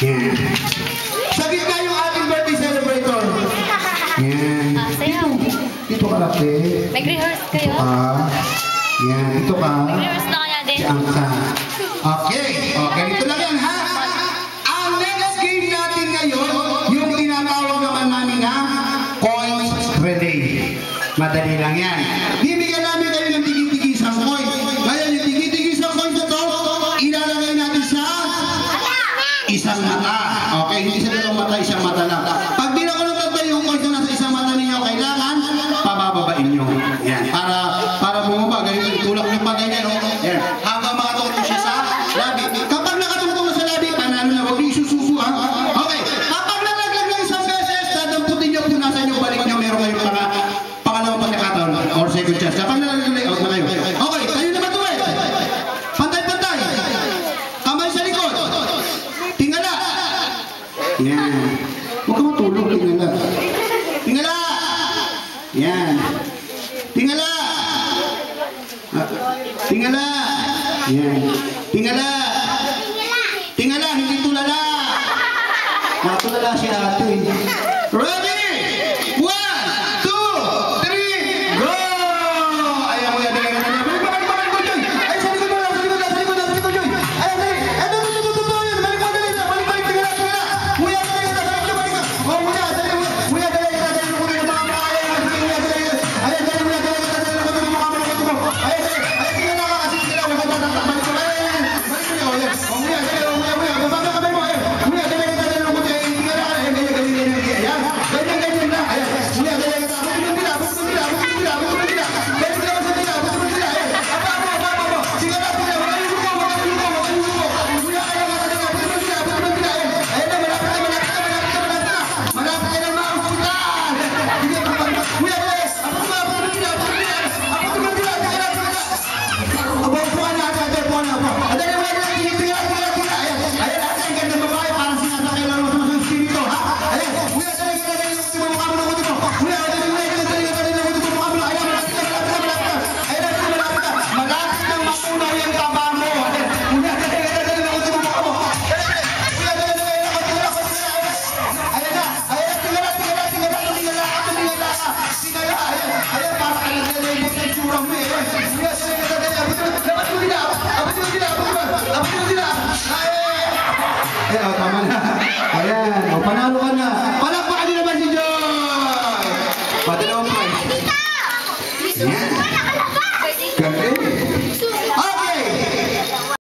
Yan. Sa gitna yung ating birthday celebrator. Yan. Sayaw. Dito ka, Rape. Mag-rehearse kayo? Yan. Dito ka. Mag-rehearse na kaya din. Diyan ka. Okay. Okay, dito lang yan, ha? Ang next game natin ngayon, yung tinatawag naman namin na coins relay. Madali lang yan. Bibigyan namin kayo ng tigi-tigisang coin. Ngayon, yung tigi-tigisang coin na to, ilalagay natin sa isang mata. Okay, hindi sa dalawang mata, isang mata lang. Pag bilang ko ng tatlo yung coin na nasa isang mata ninyo, kailangan pabababain nyo. Yan. Para bumaba, ganyan, tulak nyo pa ganyan. Yan. Hanggang makatulong siya sa labi. Kapag nakatulong na sa labi, panalo na, huwag yung sususu, ha? Okay, kapag nalaglag lang isang beses, dadamputin nyo, punasan nyo, balik nyo, meron kayong pangalawang pagkakataon or second chance. Kapag nalaglag, out na kayo. Okay, tayo naman to eh. Pantay-pantay. Kamay sa likod. Tingala. Yan. Huwag ka matulog, tingala. Tingala. Yan. Tingala. Tingala. Yan. Tingala. Tingala, hindi tulala. Natulala si ate. Ready? 1, 2, 3, go! Ayaw mo yan. Balik, Joy. Ay, sa likod mo lang, sa likod, Joy. Ay, dali. Eto, yan. Balik, tingala. Kuya, dali. Oh, kuya, dali. Kuya, dali. Dali, kuya, mga kaya. Kuya, dali. Ay, dali, kuya, dali. Ay, tingala ka kasi sila. Balik ko. Oh, kuya, dali. Bababa ka mo. Kuya, dali. Tingala ka. Ganyan lang. Kuya, dali. Ayan, tama na. Ayan, panalo ka